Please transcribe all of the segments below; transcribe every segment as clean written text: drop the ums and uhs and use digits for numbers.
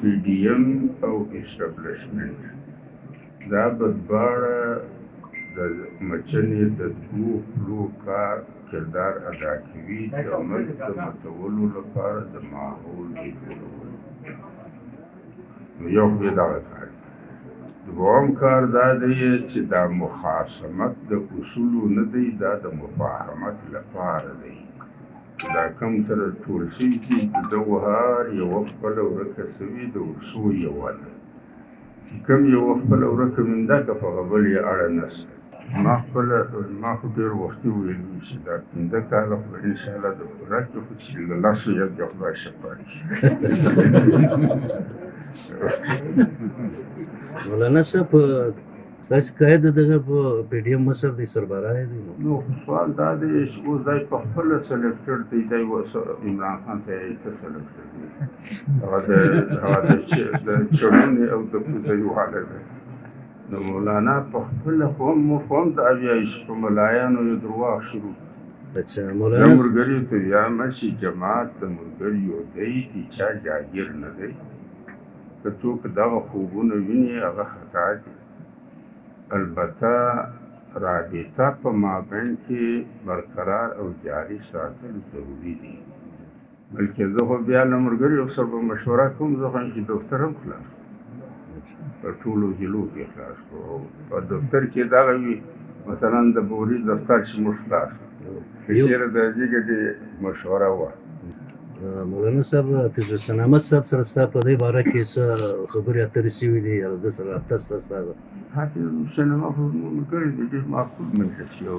PDM او establishment دا بدباره د مچنې د توپلو کار کردار ادا کوي د ملک د متولو لپاره د ماحول جوړول. نو یو خو دغه کار دوم کار دا دی چې دا مخاصمت د اصولو نه دی، دا د مفاهمت لپاره دی. دا کم تر ټول شوي دي د دغو هر یوه خپله ورکه سوي د ورسو یوه ده، چې کوم یوه خپله ورکه من ده که په غبل یې اړه نشته. ما خو ډېر وختي ویلي چې دا 15 کاله خو انشاءالله د پوره کړو، خو چې له لسو یاد د خدای شفا کړي. مولانا صاحب ستاسو قاید دغه په PDM مصر د سربراهي دی. نو سوال دا دی چې اوس دی په خپله سلیکټډ دی، دی عمران خان ته یې څه سلیکټډ دی، هغه د چړونې او د پوزیو حاله دی. نو مولانا په خپله خو هم دا وایي چې په ملایانو یې درواغ شروع اچھا د مولانا ملګریو ته ویایم چې جماعت د ملګریو دی، د چا جاګیر نه دی. که څوک دغه خوبونه ویني هغه خطا دي. البته رابطه په مابین کې برقرار او جاري ساتل ضروري دي. بلکې زه خو بیا له ملګریو سره به مشوره کوم، زه خو چې دفتر هم خلاص په ټولو ضلعو کې خلاص کړو. په دفتر کې دغه وي مثلا د بوري دفتر چې موږ خلاص کړو، چېرې درجې کې مشوره وه. مولانا صاحب حافظ حسین احمد صاحب سره ستا په دې باره کې څه خبرې اترې سوي دي او د سره رابطه ستا ده؟ حافظ حسین احمد ملګری دی، ډېر معقول منشي او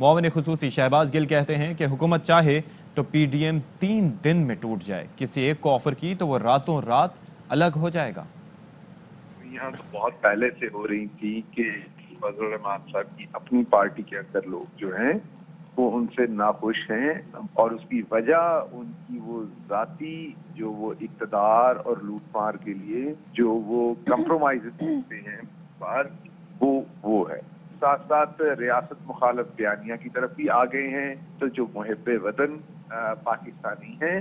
معاون خصوصی شہباز گل کہتے ہیں کہ حکومت چاہے تو پی ڈی ایم 3 دن میں ٹوٹ جائے، کسی ایک کو آفر کی تو وہ راتوں رات الگ ہو جائے گا۔ یہاں تو بہت پہلے سے ہو رہی تھی کہ فضل الرحمان صاحب کی اپنی پارٹی کے اندر لوگ جو ہیں وہ ان سے ناخوش ہیں، اور اس کی وجہ ان کی وہ ذاتی جو وہ اقتدار اور لوٹ مار کے لیے جو وہ کمپرومائز کرتے ہیں وہ ہے۔ ساتھ ساتھ ریاست مخالف بیانیہ کی طرف بھی آ گئے ہیں، تو جو محب وطن پاکستانی ہیں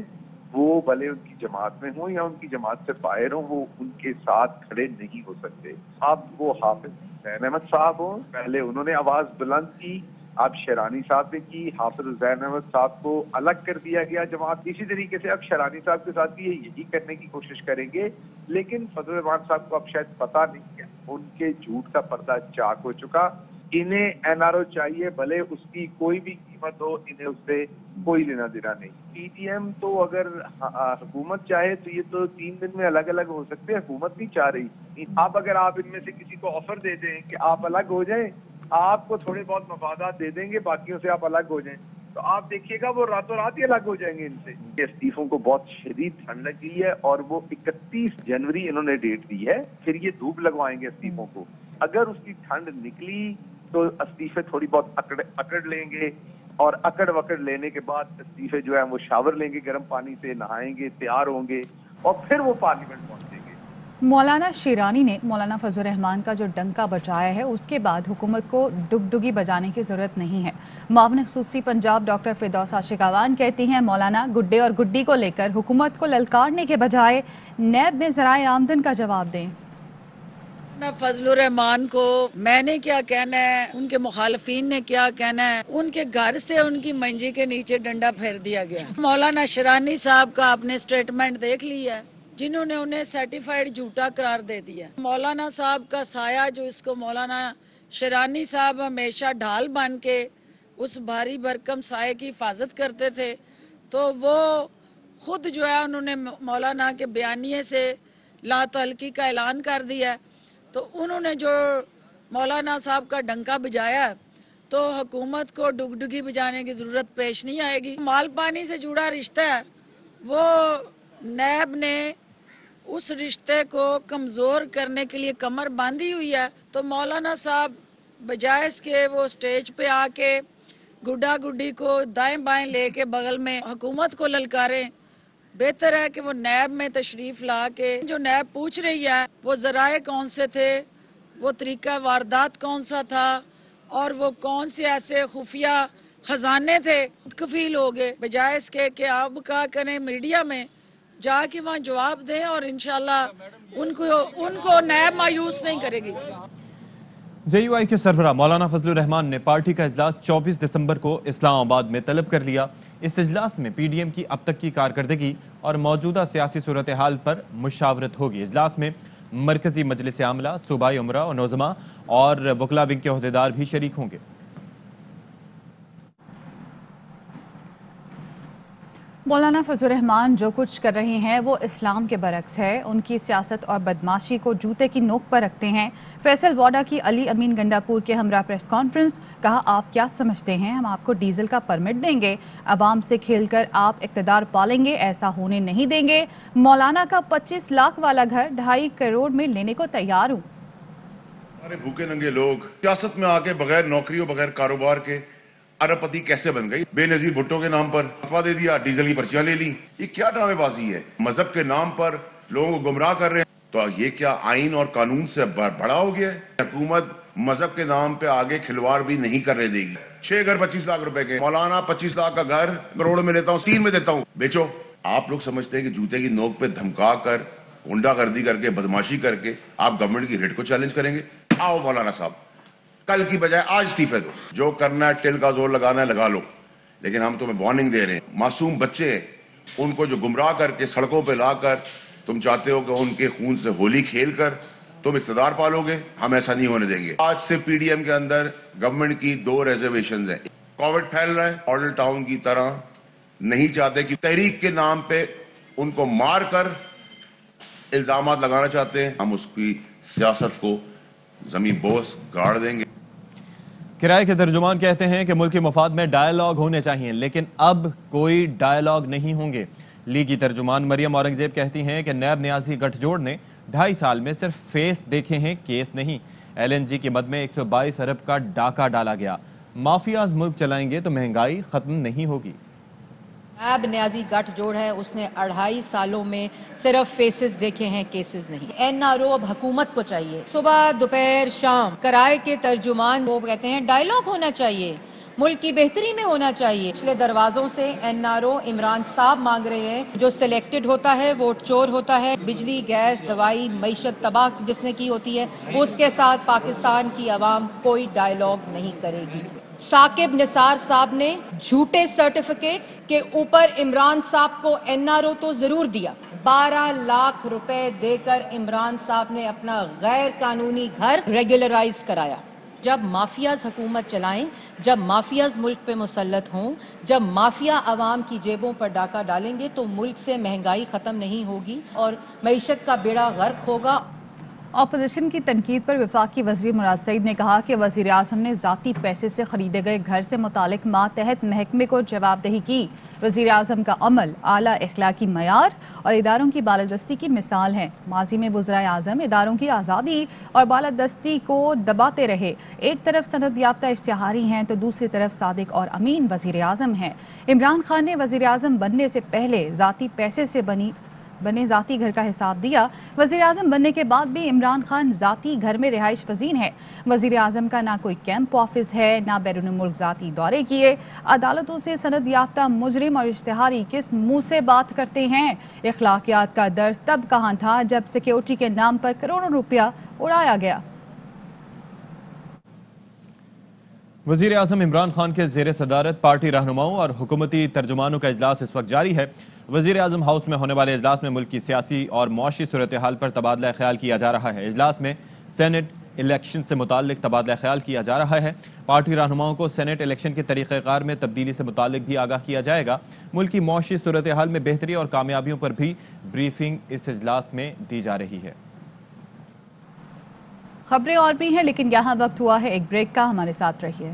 وہ بھلے ان کی جماعت میں ہوں یا ان کی جماعت سے باہر ہوں، وہ ان کے ساتھ کھڑے نہیں ہو سکتے۔ اب وہ حافظ حسین احمد صاحب ہوں، پہلے انہوں نے آواز بلند کی، اب شیرانی صاحب نے کی، حافظ حسین احمد صاحب کو الگ کر دیا گیا جماعت، اسی طریقے سے اب شیرانی صاحب کے ساتھ بھی یہی کرنے کی کوشش کریں گے۔ لیکن فضل الرحمان صاحب کو اب شاید پتہ نہیں ہے، ان کے جھوٹ کا پردہ چاک ہو چکا۔ انہیں این آر او چاہیے، بھلے اس کی کوئی بھی قیمت ہو، انہیں اس سے کوئی لینا دینا نہیں۔ پی ٹی ایم تو اگر حکومت چاہے تو یہ تو 3 دن میں الگ الگ ہو سکتے ہیں، حکومت نہیں چاہ رہی۔ اب اگر آپ ان میں سے کسی کو آفر دے دیں کہ آپ الگ ہو جائیں، آپ کو تھوڑے بہت مفادات دے دیں گے، باقیوں سے آپ الگ ہو جائیں، تو آپ دیکھیے گا وہ راتوں رات ہی الگ ہو جائیں گے ان سے۔ استعفوں کو بہت شدید ٹھنڈ لگی ہے، اور وہ 31 جنوری انہوں نے ڈیٹ دی ہے، پھر یہ دھوپ لگوائیں گے استعفوں کو۔ اگر اس کی ٹھنڈ نکلی تو استعفے تھوڑی بہت اکڑ لیں گے، اور اکڑ وکڑ لینے کے بعد استعفے جو ہیں وہ شاور لیں گے، گرم پانی سے نہائیں گے، تیار ہوں گے، اور پھر وہ پارلیمنٹ پہنچیں گے۔ مولانا شیرانی نے مولانا فضل الرحمان کا جو ڈنکا بجایا ہے اس کے بعد حکومت کو ڈگڈگی بجانے کی ضرورت نہیں ہے۔ معاون خصوصی پنجاب ڈاکٹر فردوس عاشقاوان کہتی ہیں مولانا گڈے اور گڈی کو لے کر حکومت کو للکارنے کے بجائے نیب میں ذرائع آمدن کا جواب دیں۔ فضل الرحمان کو میں نے کیا کہنا ہے، ان کے مخالفین نے کیا کہنا ہے، ان کے گھر سے ان کی منجی کے نیچے ڈنڈا پھیر دیا گیا۔ مولانا شیرانی صاحب کا آپ نے سٹیٹمنٹ دیکھ لیا ہے، جنہوں نے انہیں سرٹیفائیڈ جھوٹا قرار دے دیا۔ مولانا صاحب کا سایہ جو اس کو مولانا شیرانی صاحب ہمیشہ ڈھال بن کے اس بھاری بھرکم سائے کی حفاظت کرتے تھے، تو وہ خود جو ہے انہوں نے مولانا کے بیانیے سے لا تعلقی کا اعلان کر دیا ہے، تو انہوں نے جو مولانا صاحب کا ڈنکا بجایا ہے تو حکومت کو ڈگڈگی بجانے کی ضرورت پیش نہیں آئے گی۔ مال پانی سے جڑا رشتہ ہے، وہ نیب نے اس رشتے کو کمزور کرنے کے لیے کمر باندھی ہوئی ہے، تو مولانا صاحب بجائے اس کے وہ سٹیج پہ آ کے گڈا گڈی کو دائیں بائیں لے کے بغل میں حکومت کو للکاریں، بہتر ہے کہ وہ نیب میں تشریف لا کے جو نیب پوچھ رہی ہے وہ ذرائع کون سے تھے، وہ طریقہ واردات کون سا تھا، اور وہ کون سے ایسے خفیہ خزانے تھے، کفیل ہو گئے، بجائے اس کے کہ آپ کہا کریں میڈیا میں جا کے وہاں جواب دیں، اور انشاءاللہ ان کو نیب مایوس نہیں کرے گی۔ جے یو آئی کے سربراہ مولانا فضل الرحمان نے پارٹی کا اجلاس 24 دسمبر کو اسلام آباد میں طلب کر لیا۔ اس اجلاس میں پی ڈی ایم کی اب تک کی کارکردگی اور موجودہ سیاسی صورتحال پر مشاورت ہوگی۔ اجلاس میں مرکزی مجلس عاملہ، صوبائی امراء و نظماء اور وکلاء ونگ کے عہدیدار بھی شریک ہوں گے۔ مولانا فضل الرحمان جو کچھ کر رہے ہیں وہ اسلام کے برعکس ہے، ان کی سیاست اور بدماشی کو جوتے کی نوک پر رکھتے ہیں۔ فیصل واڈا کی علی امین گنڈاپور کے ہمراہ پریس کانفرنس، کہا آپ کیا سمجھتے ہیں ہم آپ کو ڈیزل کا پرمٹ دیں گے، عوام سے کھیل کر آپ اقتدار پالیں گے، ایسا ہونے نہیں دیں گے۔ مولانا کا 25 لاکھ والا گھر 2.5 کروڑ میں لینے کو تیار ہوں۔ ہمارے بھوکے ننگے لوگ سیاست میں آ کے بغیر نوکری و بغیر کاروبار کے ارب پتی کیسے بن گئی؟ بے نظیر بھٹو کے نام پر فتویٰ دے دیا، ڈیزل کی پرچیاں لے لی۔ یہ کیا ڈرامے بازی ہے؟ مذہب کے نام پر لوگوں کو گمراہ کر رہے ہیں، تو یہ کیا آئین اور قانون سے بڑا ہو گیا ہے؟ حکومت مذہب کے نام پہ آگے کھلواڑ بھی نہیں کرنے دے گی۔ 6 گھر 25 لاکھ روپے کے، مولانا 25 لاکھ کا گھر کروڑ میں لیتا ہوں، 3 میں دیتا ہوں، بیچو۔ آپ لوگ سمجھتے ہیں کہ جوتے کی نوک پہ دھمکا کر، گنڈا گردی کر کے، بدماشی کر کے آپ گورنمنٹ کی ریٹ کو چیلنج کریں گے؟ آؤ مولانا صاحب، کل کی بجائے آج استعفے دو، جو کرنا ہے ٹل کا زور لگانا ہے لگا لو، لیکن ہم تمہیں وارننگ دے رہے ہیں، معصوم بچے ہیں، ان کو جو گمراہ کر کے سڑکوں پہ لا کر تم چاہتے ہو کہ ان کے خون سے ہولی کھیل کر تم اقتدار پالو گے، ہم ایسا نہیں ہونے دیں گے۔ آج سے پی ڈی ایم کے اندر گورنمنٹ کی 2 ریزرویشنز ہیں۔ کووڈ پھیل رہا ہے، ماڈل ٹاؤن کی طرح نہیں چاہتے کہ تحریک کے نام پہ ان کو مار کر الزامات لگانا چاہتے ہیں، ہم اس کی سیاست کو زمین بوس گاڑ دیں گے۔ کرائے کے ترجمان کہتے ہیں کہ ملکی مفاد میں ڈائیلاگ ہونے چاہیے، لیکن اب کوئی ڈائیلاگ نہیں ہوں گے۔ لیگی ترجمان مریم اورنگزیب کہتی ہیں کہ نیب نیازی گٹھ جوڑ نے 2.5 سال میں صرف فیس دیکھے ہیں، کیس نہیں۔ LNG کی مد میں 122 ارب کا ڈاکہ ڈالا گیا۔ مافیاز ملک چلائیں گے تو مہنگائی ختم نہیں ہوگی۔ نیب نیازی گٹھ جوڑ ہے، اس نے 2.5 سالوں میں صرف فیسز دیکھے ہیں، کیسز نہیں۔ NRO اب حکومت کو چاہیے، صبح دوپہر شام کرائے کے ترجمان وہ کہتے ہیں ڈائیلاگ ہونا چاہیے، ملک کی بہتری میں ہونا چاہیے۔ پچھلے دروازوں سے NRO عمران صاحب مانگ رہے ہیں، جو سلیکٹڈ ہوتا ہے ووٹ چور ہوتا ہے۔ بجلی، گیس، دوائی، معیشت تباہ جس نے کی ہوتی ہے، اس کے ساتھ پاکستان کی عوام کوئی ڈائیلاگ نہیں کرے گی۔ ثاقب نثار صاحب نے جھوٹے سرٹیفکیٹس کے اوپر عمران صاحب کو NRO تو ضرور دیا، 12 لاکھ روپے دے کر عمران صاحب نے اپنا غیر قانونی گھر ریگولرائز کرایا۔ جب مافیاز حکومت چلائیں، جب مافیاز ملک پہ مسلط ہوں، جب مافیا عوام کی جیبوں پر ڈاکہ ڈالیں گے تو ملک سے مہنگائی ختم نہیں ہوگی اور معیشت کا بیڑا غرق ہوگا۔ اپوزیشن کی تنقید پر وفاقی وزیر مراد سعید نے کہا کہ وزیر اعظم نے ذاتی پیسے سے خریدے گئے گھر سے متعلق ماتحت محکمے کو جواب دہی کی۔ وزیر اعظم کا عمل اعلیٰ اخلاقی معیار اور اداروں کی بالادستی کی مثال ہے۔ ماضی میں وزرائے اعظم اداروں کی آزادی اور بالادستی کو دباتے رہے۔ ایک طرف سند یافتہ اشتہاری ہیں تو دوسری طرف صادق اور امین وزیر اعظم ہیں۔ عمران خان نے وزیر اعظم بننے سے پہلے ذاتی پیسے سے بنے ذاتی گھر کا حساب دیا۔ وزیر اعظم بننے کے بعد بھی عمران خان ذاتی گھر میں رہائش پذیر ہیں۔ وزیر اعظم کا نہ کوئی کیمپ آفس ہے، نہ بیرون ملک ذاتی دورے کیے۔ عدالتوں سے سند یافتہ مجرم اور اشتہاری کس منہ سے بات کرتے ہیں؟ اخلاقیات کا درس تب کہاں تھا جب سیکیورٹی کے نام پر کروڑوں روپیہ اڑایا گیا؟ وزیر اعظم عمران خان کے زیر صدارت پارٹی رہنماؤں اور حکومتی ترجمانوں کا اجلاس اس وقت جاری ہے۔ وزیر اعظم ہاؤس میں ہونے والے اجلاس میں ملک کی سیاسی اور معاشی صورتحال پر تبادلہ خیال کیا جا رہا ہے۔ اجلاس میں سینٹ الیکشن سے متعلق تبادلہ خیال کیا جا رہا ہے۔ پارٹی رہنماؤں کو سینٹ الیکشن کے طریقہ کار میں تبدیلی سے متعلق بھی آگاہ کیا جائے گا۔ ملک کی معاشی صورتحال میں بہتری اور کامیابیوں پر بھی بریفنگ اس اجلاس میں دی جا رہی ہے۔ خبریں اور بھی ہیں لیکن یہاں وقت ہوا ہے ایک بریک کا، ہمارے ساتھ رہیے۔